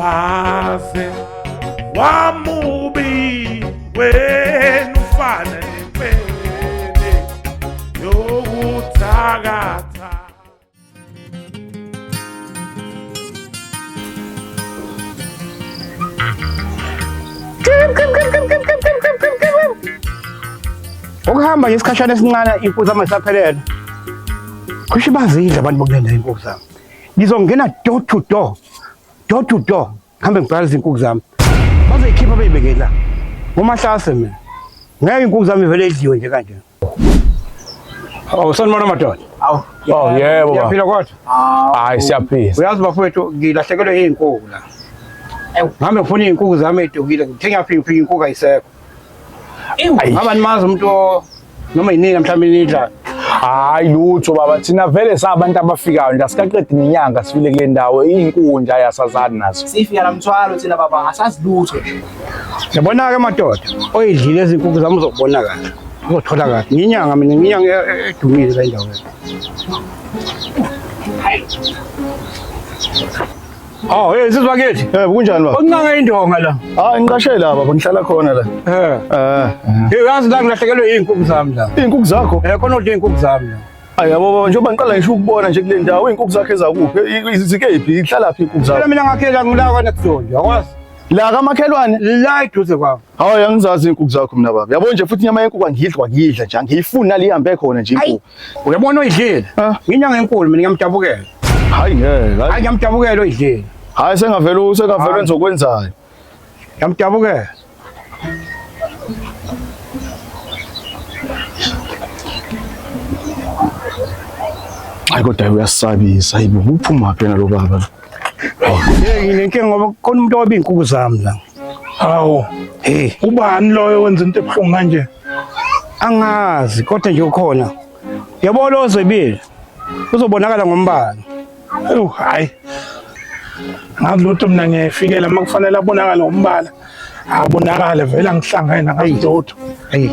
waze wamubi wena ufana nempele yokuthakatha. Ukuhamba ngesikhashana esincane inkukhu zami zisaphelele. Kusho bazidla abantu bokulenda inkukhu zami. Ngizongena door to door. Door to door. Hambe ngibhalise inkukhu zami. Bazoyikhipha beyibeke la. Ngomahlase mina. Ngeke inkukhu zami vele idliwe nje kanje. Sanibona madoda. Awu. Oh yebo baba. Yaphila kodwa? Hayi siyaphila. Uyazi bafowethu ngilahlekelwe izinkukhu la. Ngihambe ngifuna izinkukhu zami edukile. Ngithe ngiyafika inkukhu ayisekho. Ngaba nimazi umuntu noma yini mhlawumbe nidla. Hayi lutho baba thina vele sabantu abafikayo nje asikaqedi nenyanga sifile kule ndawo inkundla yasazani nazo. Sifika namthwalo thina baba asazi lutho. Sibona ke madoda oyidlile izinkukhu zami uzokubona kahle. Uzothola kahle. Nginyanga mina nginyanga edumile la indawo. Oh, hey sizwa kithi. Kunjani baba? Uncanga indonga la. Hayi ngiqashe la baba ngihlala khona la. Hey uyazi la ngilahlekelwe izinkukhu zami la. Izinkukhu zakho? Khona udle izinkukhu zami la. Hayi yabo baba njengoba ngiqala ngisho ukubona nje kule ndawo izinkukhu zakhe ezakuphi zikephi ihlala phi izinkukhu zakho? Mina ngakhela ngila kana kuthonje yakwazi. La kamakhelwane la eduze kwami. Hayi angizazi izinkukhu zakho mina baba. Yabo nje futhi inyama yenkukhu angiyidlwa ngiyidla nje angiyifuna la ihambe khona nje inkukhu. Uyabona oyidlile? Nginyanga enkulu mina ngiyamdabukela. Hayi ngeke. Hayi ngiyamdabukela oyidlile. Hayi sengavela ngizokwenzayo. Ngiyamdabukela. Hayi kodwa uyasabisa hayibo uphuma phela lo baba. Nginenkinga ngoba khona umuntu owabe izinkukhu zami la. Hawu. Ubani loyo wenza into ebuhlungu kanje? Angazi kodwa nje ukhona. Yabona ozebile. Uzobonakala ngombala. Hayi. Ngazi lutho mina ngiyafikela makufanele abonakala ngombala. Abonakala vele angihlangane nangazidotho. Hey.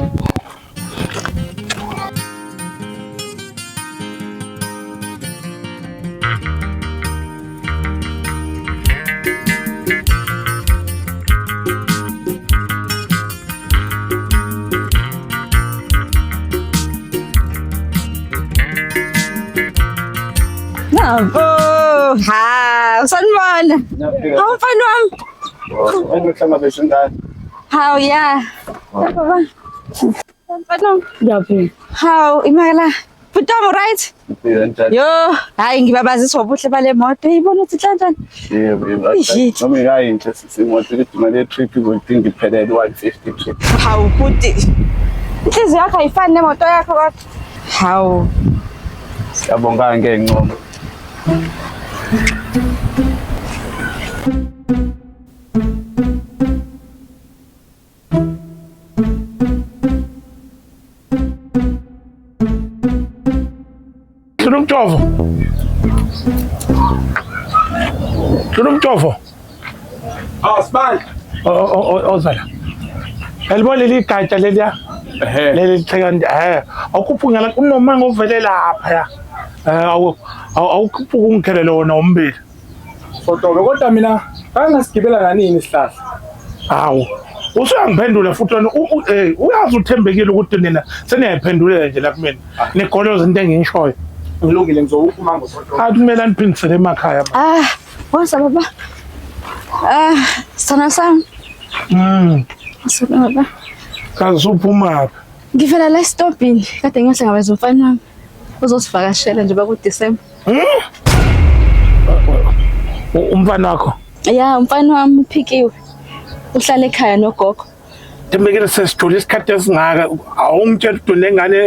Oh, ha, sanibona. Mfana wami. Angihlangabezwe ngani? Hawu ya. Baba. Mfana. Ngiyaphi? Hawu imala. Butamo right? Yo, hayi ngibabazisa ubuhle bale moto. Uyibona ukuthi kanjani? Yebo. Noma ngayinhle sisimoto ukuthi imali ye-trip ngidinga iphelele 150 trip. Hawu futhi. Inhliziyo yakho ayifani nemoto yakho kodwa. Hawu. Siyabonga ngeke ngincoma. Turumtofo. Sibani. Ozala. Elibona leli gatsha leliya. Leli thekandi awukhuphungela kunoma ngovele lapha ya. Awukhuphuka ungikhelele wona umbili. Sotobe kodwa mina angasigibela kanini isihlahla. Hawu. Usuyangiphendula futhi uyazi uthembekile ukuthi nina seniyayiphendulela nje la kumina. Nigoloza into engishoyo. Ngilungile ngizokuphuma ngosotobe. Akumele niphindisele emakhaya. Wasa baba. Sana sam. Sana baba. Kaze uphuma. Ngivela la stopini kade ngiyohlangabeza umfana wami. Uzosivakashela nje baku December. Umfana wakho? Ya, umfana wami uphikiwe. Uhlala ekhaya nogogo. Thembekile sesithola isikhathi esingaka awungitshela ukuthi nengane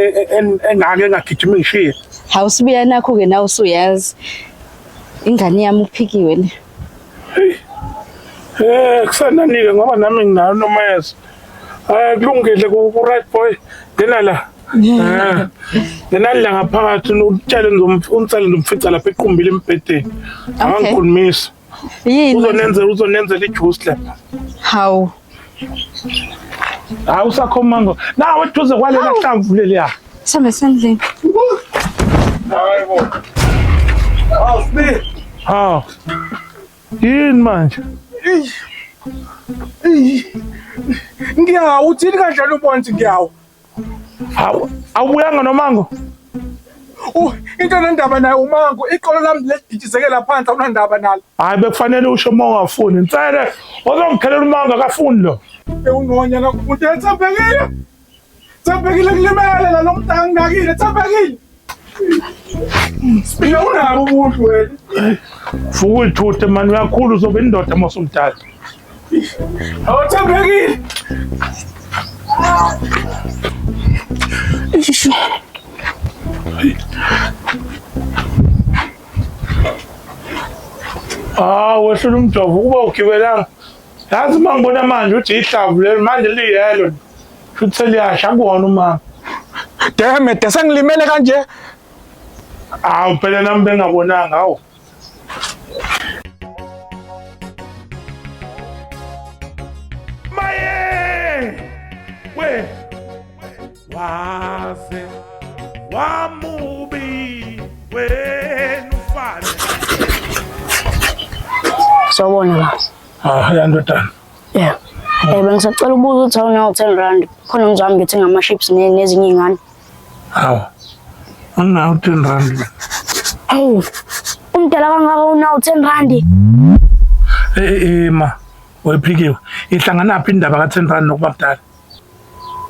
engake engagijima ngishiye. Hawusibuya nakho ke nawe usuyazi. Ingane yami uphikiwe le. Kusananike ngoba nami nginayo noma yazi. Kulungile ku right boy. Dena la. Nginalla ngaphakathi utshale unsale ngomfica lapha equmbile empedeni. Angikhulumisa. Yini? Uzonenzela ijuice lapha. Hawu. Awusakho mango. Nawe eduze kwalela hlamvu leliya. Sambe sendlini. Hayibo. Sibili. Yini manje? Ngiyawu uthini kanjalo ubonzi ngiyawu. Awubuyanga nomango? Into nendaba nayo umango iqolo lami leditshizekela phansi awunandaba nalo. Hayi bekufanele usho uma ungafuni. Nsele ozongikhelela umango akafuni lo. Ewunonya la umuntu ethembekile. Thembekile kulimele la lomntanga ngakile thembekile. Mina unabo umuntu wena. Fuku uyithuthe mani uyakhulu uzobe indoda masumdala. Awuthembekile. Wehlula umjovo kuba ugibelanga. Yazi uma ngibona manje uthi ihlavu leli manje liyelo. Futhi liyasha kuwona umango. Damn it, sengilimele kanje. Phela nami bengabonanga awu. Maye! We! Waze wamubi wena ufane. Sawubona la. Yandodana. Yeah. Bengisacela ukubuza ukuthi awunawo 10 rand. Khona ngizami ngithenga ama-chips nezinye ingane. Unawo 10 rand. Hawu. Umdala kangaka unawo 10 rand. Ma, wephikiwe. Ihlangana phi indaba ka 10 rand nokuba mdala?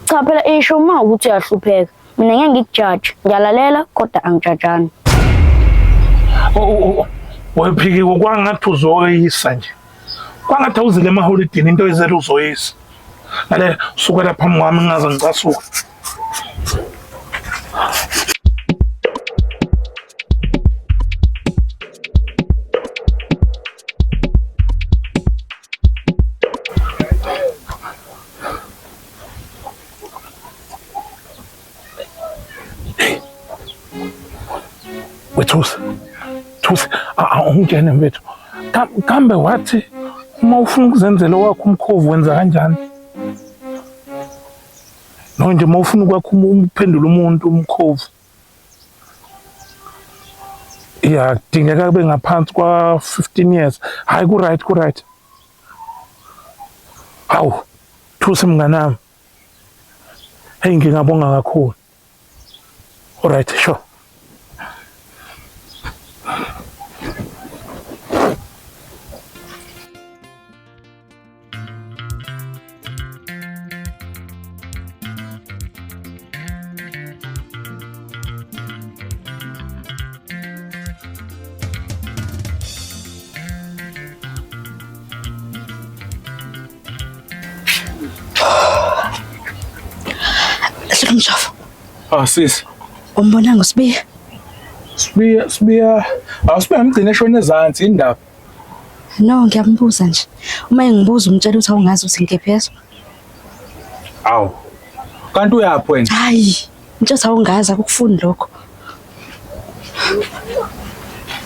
Cha phela isho uma ukuthi uyahlupheka. Mina ngeke ngikujudge. Ngiyalalela kodwa angijajani. Wephikiwe kwangathi uzoyisa nje. Kwangathi awuzile emaholidini into ezelo uzoyisa. Ngale suka lapha mwami ngaze ngicasuka. Thusi, ungene mfethu. Kambe wathi uma ufuna ukuzenzela wakho umkhovu wenza kanjani? No nje uma ufuna ukwakho umphendula umuntu umkhovu. Kudingeka kube ngaphansi kwa 15 years. Hayi ku-right. Hawu, Thusi mnganami. Hey ngingabonga kakhulu. Alright, sure. Mjovo. Sis. Umbonanga uSibiya? Sibiya. Awusibiya mgcine eshona ezansi indaba. No, ngiyambuza nje. Uma ngibuza umtshela ukuthi awungazi ukuthi ngikephezo. Awu. Kanti uyaphi wena? Hayi, ntshothi awungazi akufuni lokho.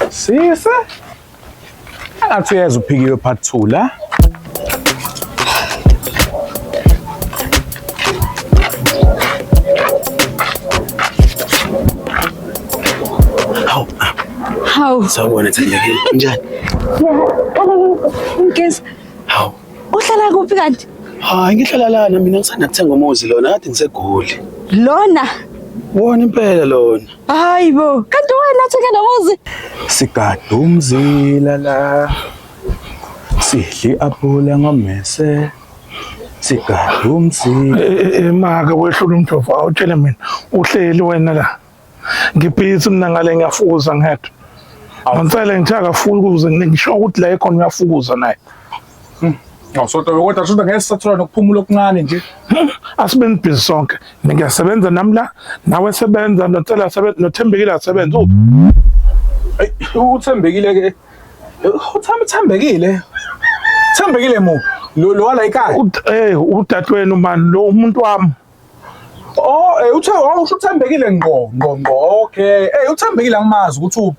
Sise. Angathi uyeza uphikiwe part 2 la. Hawu. Sawubona Thembekile. Njani? Ngezi. Hawu. Uhlala kuphi kanti? Hayi ngihlala lana mina ngisanda kuthenga umuzi lona kade ngisegoli. Lona? Wona impela lona. Hayibo, kanti wena uthenge nomuzi? Sigada umzila la. Sidli aphula ngomese. Sigada umzila. Maka wehlula umjovo awutshele mina. Uhleli wena la. Ngibhizi mina ngale ngiyafukuza ngedwa. Ngicela ngithaka futhi ukuze ngisho ukuthi la ekhona uyafukuza naye. Awusodwa kodwa shoda ngeke sisathola nokuphumula okuncane nje. Asibenze busy sonke. Ngiyasebenza nami la, nawe sebenza noThela sebenza noThembekile asebenza. Hey, uThembekile ke. Uthembekile. Thembekile mu. Lo wala ekhaya. Udadewenu man lo umuntu wami. Uthe usho uThembekile ngqo. Okay. uThembekile angimazi ukuthi uphi.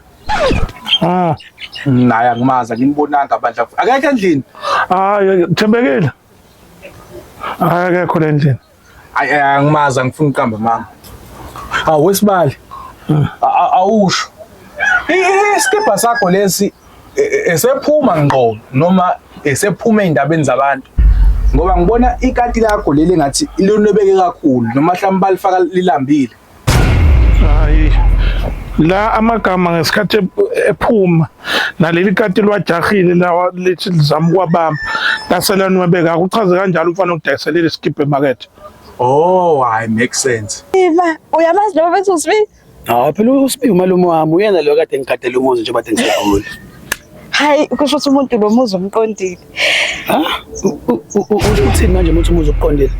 Naye angimazi nginibonanga bandla. Akekho endlini. Thembekile. Akekho endlini. Angimazi angifuni uqamba mama. Wesibali. Awusho. Iskipha sakho lesi esephuma ngqo noma esephuma ey'ndabeni zabantu? Ngoba ngibona ikati lakho leli ngathi linwebeke kakhulu noma mhlawumbe balifaka lilambile. Hayi la amagama ngesikhathi ephuma naleli kati lwajahile lawa lithi lizama ukwabamba lasela nwebeka uchaze kanjalo umfana ukudayisela iskip emarket. Oh, I make sense. Uyamazi lo bafethu uSibi? Hawu phela uSibi umalume wami uyena lo kade ngikhatela umuzi nje bathi ngisakhulu. Hayi kusho ukuthi umuntu lo muzi umqondile. Uthini manje umuntu umuzi uqondile?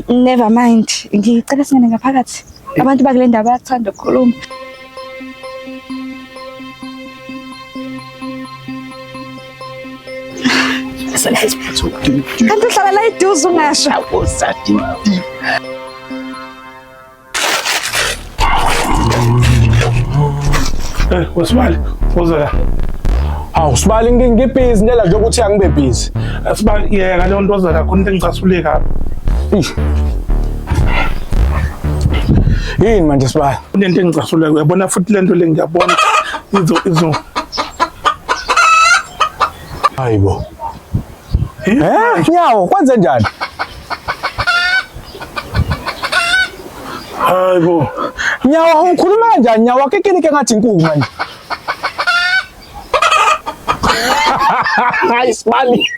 Never mind. Ngicela singene ngaphakathi. Abantu bakule ndaba bayathanda ukukhuluma. Kanti uhlala la eduze ungasho. Wesibali uza la. Hawu Sibali ngibhizi ndlela nje ukuthi angibe busy. Sibali yeka leyo nto oza la khona into engicasuleka apha. Yini manje Sibali? Kunento engicasuleka uyabona futhi lento le ngiyabona izo. Hayibo. Nyawo kwenze njani? Hayibo. Nyawo ungikhuluma kanjani Nyawo akekeleke ngathi inkukhu manje. Hayi Sibali.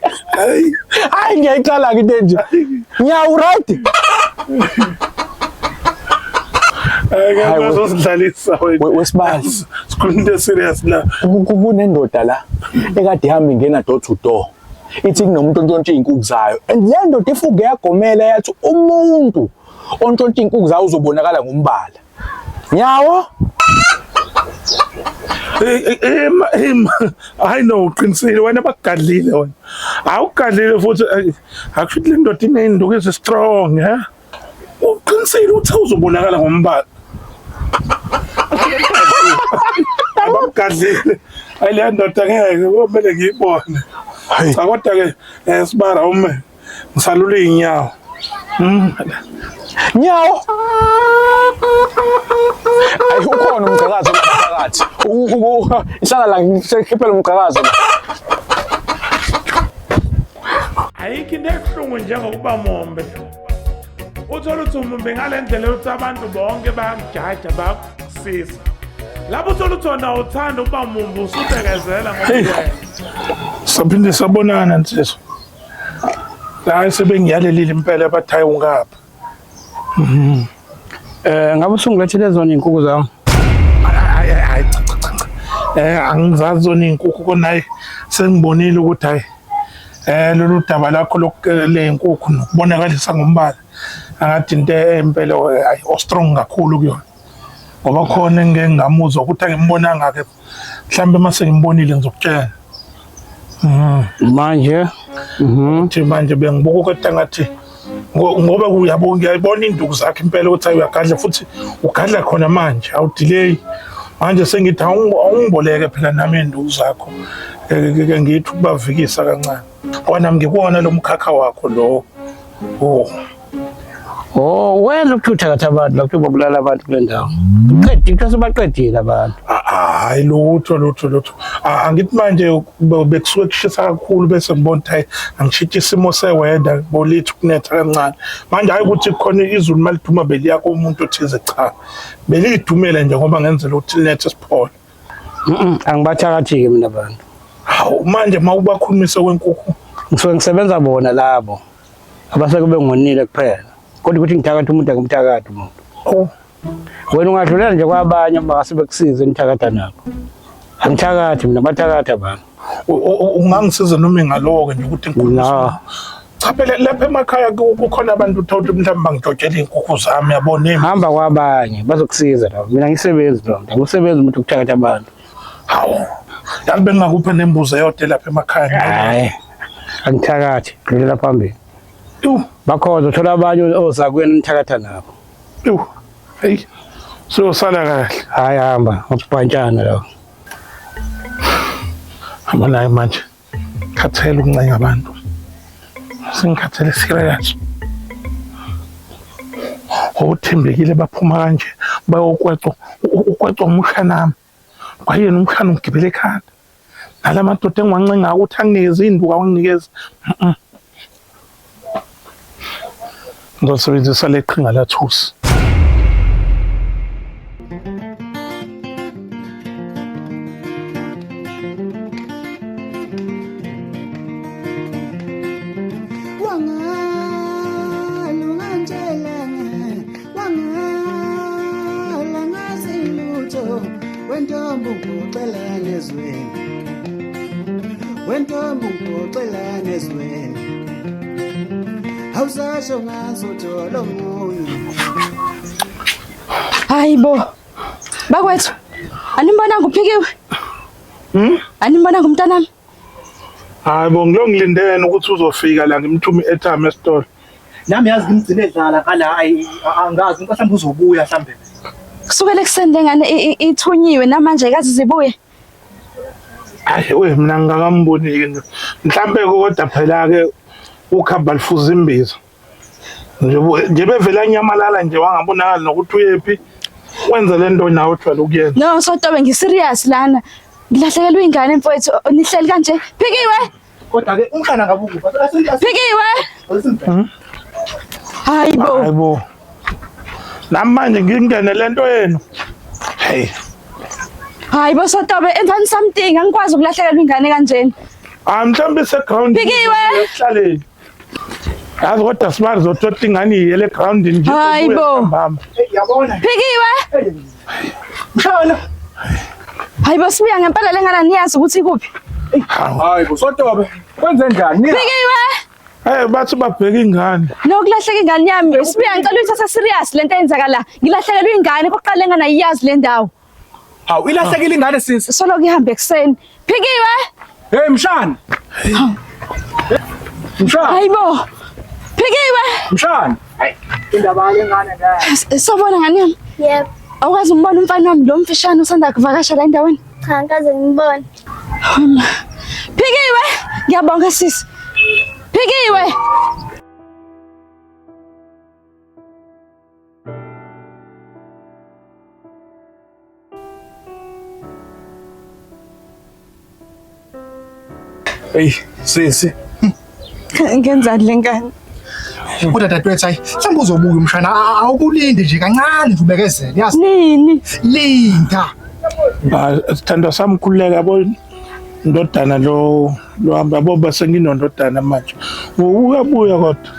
Hayi ngiyayicala ke into nje. Nyawo right? Hayi uzosidlalisa wena. Wesibali. Sikhuluma into serious la. Kunendoda la ekade ihamba ingena door to door. Ithi kunomuntu ontshontsha izinkukhu zayo. And le ndoda ifuge yagomela yathi umuntu ontshontsha izinkukhu zayo uzobonakala ngombala. Nyawo? I know uqinisile wena bagadlile wena. Awugadlile futhi akusho le ndoda inenduku ezi strong uqinisile uthi uzobonakala ngombala. Abagadlile ayile ndoda ngeke kumele ngiyibone. Cha kodwa ke Sibara ume ngisalula inyawo. Nyawo. Ayi ukhona umgqakazo la phakathi. Ihlala la ngikhiphela umgqakazo la. Ayikho into ebuhlungu njengokuba mombe. Uthola ukuthi umumbe ngale ndlela yokuthi abantu bonke bayakujaja bayakusisa. Lapho uthola ukuthi wona uthanda ukuba mumbe usutekezela ngoba saphinde sabonana nsizwa. La sebengiyalelile impela abathayi ungapha. Ngabe usungilethele zona izinkukhu zami? Angizazi zona izinkukhu konayi sengibonile ukuthi hayi lolu daba lakho lokule inkukhu nokubonakalisa ngombala angathi into empela o strong kakhulu kuyona. Ngoba khona engeke ngamuzwa ukuthi angimbonanga ke mhlambe mase ngimbonile ngizokutshela. Manje Thi manje bengibuka ukuthi ngathi ngoba uyabona induku zakhe impela ukuthi uyagadla futhi ugadla khona manje awudelay manje sengithi awungiboleke phela nami induku zakho ngithi ukubavikisa kancane kwana ngikubona lo mkhakha wakho lo wena ukuthutha kathi abantu la kubabulala abantu kule ndawo. Uqedile into sebaqedile abantu. hayi lutho angithi manje bekusuke kushisa kakhulu bese ngibona ukuthi angishithe isimo seweather bolithi kunetha kancane manje hayi ukuthi khona izulu maliduma beliyakho umuntu othize cha belidumela nje ngoba ngenzela ukuthi linethe siphole. Angibathakathi ke mina abantu. Hawu manje mawubakhulumise kwenkukhu Ngisuke ngisebenza bona labo abaseke bengonile kuphela. Kodwa ukuthi ngithakatha umuntu angimthakathi umuntu. Wena ungadlulela nje kwabanye abase bekusize nithakatha nakho. Angithakathi mina bathakatha abantu. Ungangisiza noma ngaloke nje ukuthi ngikhulume. Cha phela lapha emakhaya kukhona abantu uthothe mhlawumbe bangijotshela izinkukhu zami yabona. Hamba kwabanye bazokusiza la. Mina ngisebenzi lo. Ngisebenza umuntu ukuthakatha abantu. Hawu. Yazi bengakupha nembuzo eyodwa lapha emakhaya. Hayi. Angithakathi dlulela phambili. Bakhoza uthola abanye ozakwena nithakatha nabo. Hey. So sala kahle. Hayi hamba ubhantshana la. Amala manje. Khathela ukuncenga abantu. Singikhathele serious. Uthembekile baphuma kanje bayokweca ukwecwa umshana nami. Kwayena umshana ungibele ekhanda. Nalamadoda engiwancenga ukuthi anginikeze induku awanginikeze. Ngizosebenzisa leqhinga lathusi. Wentombo uxelane ezweni awusasho ngazothola omunye. Hayibo bakwethu animbonanga uphikiwe animbonanga umntanami. Hayibo ngilongilindene ukuthi uzofika la ngimthumi airtime esitolo. Nami yazi ngimgcine edlala kala angazi mhlawumbe uzobuya mhlambe. Kusukela ekuseni lengane ithunyiwe namanje kazi zibuye. Hayi we mina ngingakamboni mhlambe kodwa phela ke ukhamba lifuza imbizo. Nje bevela nyamalala nje wangabonakala nokuthi uyephi wenza lento nawe uthwala ukuyenza. No sotobe ngiserious lana. Ngilahlekelwe ingane mfowethu nihleli kanje. Phikiwe. Kodwa ke umhlana ngabukufa. Phikiwe. Hayibo. Namanje ngingene lento yenu. Hey. Hayibo sotobe enzani something angikwazi ukulahlekelwa ingane kanjeni. Mhlambe seground. Phikiwe. Hlaleni. Yazi kodwa simari zothola ingane iyele ground nje. Hayibo. Yabona. Phikiwe. Mshana. Hayibo sibuya ngempela lengane niyazi ukuthi ikuphi. Hayibo sotobe kwenze njani? Phikiwe. Bathi babheka ingane. Nokulahleka ingane yami sibuya ngicela uyithatha serious lento eyenzakala. Ngilahlekelwe ingane kokuqala lengane ayiyazi le ndawo. Hawu ilahlekile ingane sisi. Solo kuhambe ekseni. Phikiwe. Hey mshana. Mshana. Hayibo. Phikiwe. Mshana. Indaba lengane la. Sobona ngani yami? Yebo. Awukazi umbona umfana wami lo mfishane usanda kuvakasha la endaweni? Cha ngikaze ngibone. Phikiwe. Ngiyabonga sisi. Phikiwe. Hey sisi. Ngenzani lengane? Kodwa dadewethu hayi mhlawumbe uzobuya umshana awukulinde nje kancane nje ubekezele yazi. Nini? Linda. Sithanda samkhululeka yabo ndodana lo hamba boba senginondodana manje. Uyabuya kodwa.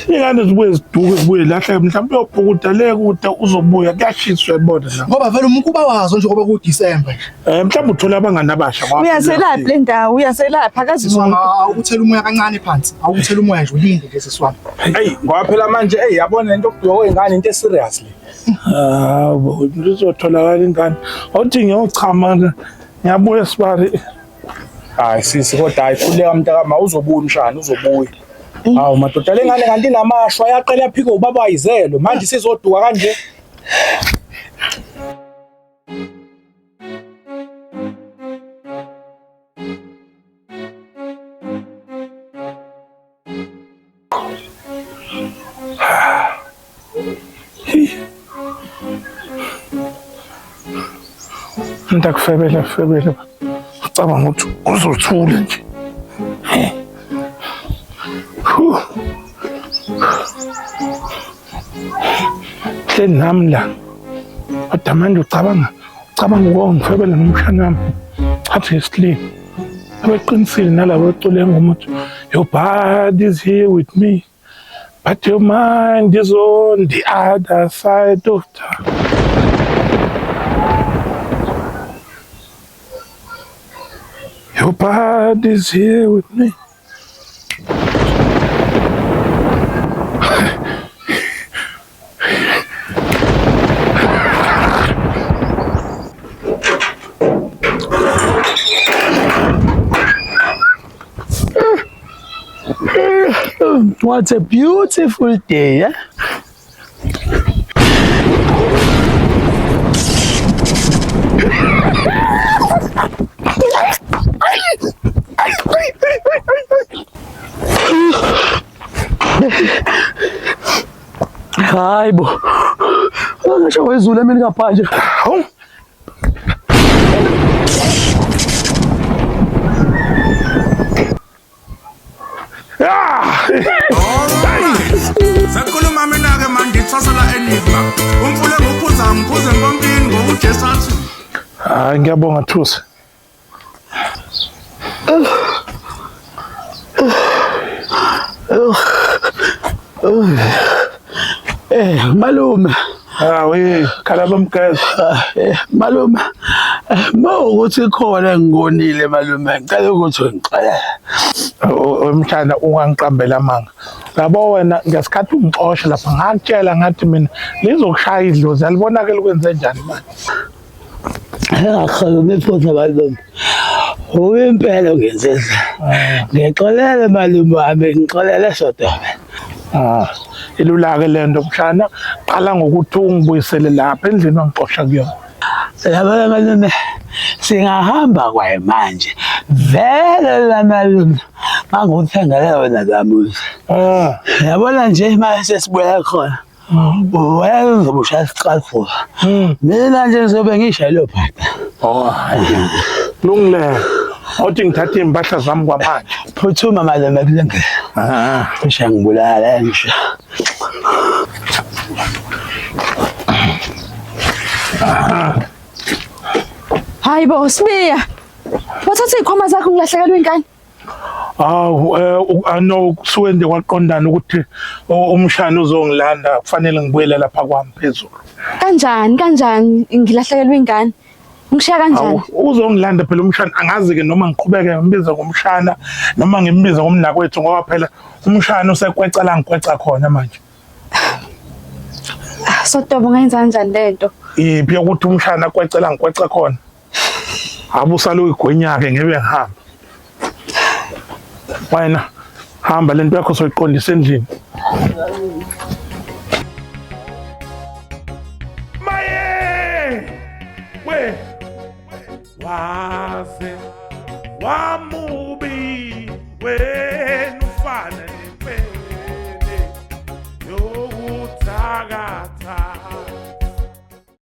Ingane zibuye ziduke zibuye lahle mhlawumbe uyobhukuda le kude uzobuya kuyashiswa ebona la. Ngoba vele umkuba wazo nje ngoba ku December. Mhlawumbe uthola abangani abasha ngoba. Uyaselaphi le ndawo? Uyaselaphi akazi Siswami awukuthela umoya kancane phansi. Awukuthela umoya nje ulinde nje siswami. Hey ngoba phela manje yabona lento okudwa kwengane into seriously. Bo ngizotholakala ingane. Awuthi ngiyochama ngiyabuya sibari. Hayi sisi kodwa ayikhuleka mntakama uzobuya umshana uzobuya. Hawu madoda lengane kanti namashwa yaqela yaphika ubaba wayizelo manje sizoduka kanje. Ndakufebela ucabanga ukuthi uzothula nje. Nami la kodwa manje ucabanga ukongifebela nomshana wami athi isleep abeqinisile nalabo ecule ngomuthi your body is here with me but your mind is on the other side of time. Your body is here with me. What a beautiful day, eh? Hayibo. Angasho wezulu emini ngaphandle. ngithosela Enigma umfule ngophuza ngiphuze empompini ngokujesu athi Hayi ngiyabonga Thusi. Malume. We khala bamgeza. Malume. Mawukuthi khona ngikonile malume ngicela ukuthi ngixolele. Umshana ungangiqambela amanga. Yabo wena ngesikhathi ungixosha lapha ngakutshela ngathi mina lizokushaya idlozi alibonakala kwenze njani manje. Ngakhala iphutha malume. Uyimpela ngenzisa. Ngixolele malume wami ngixolele sodwa. Ilulake lento mshana qala ngokuthi ungibuyisele lapha endlini wangixosha kuyona. Yabona malume singahamba kwaye manje vele la malume manguthenga leyo nadamuzi. Yabona nje manje sesibuya khona. Wena ngizobushaya isiqafu. Mina nje ngizobe ngishayelo phata. Lungile. Awuthi ngithathe impahla zami kwamanje. Phuthuma malume kulungile. Kusha ngibulala ngisho. Hayi bo Sibiya. Wathatha ikhoma zakho ngilahlekelwe ingane. Ano kusuwende kwaqondana ukuthi umshana uzongilanda kufanele ngibuyele lapha kwami phezulu. Kanjani ngilahlekelwe ingane. Ngishiya kanjani? Uzongilanda phela umshana angazi ke noma ngiqhubeke ngimbiza ngomshana noma ngimbiza ngomnakwethu ngoba phela umshana usekwecela ngikweca khona manje. Sotobo ngayenza kanjani lento? Iphi ukuthi umshana kwecela ngikweca khona. Abusalo igwenya ke ngebe ngihamba. Wena hamba lento yakho soyiqondisa endlini. Maye! We! Wase! Wamubi! We!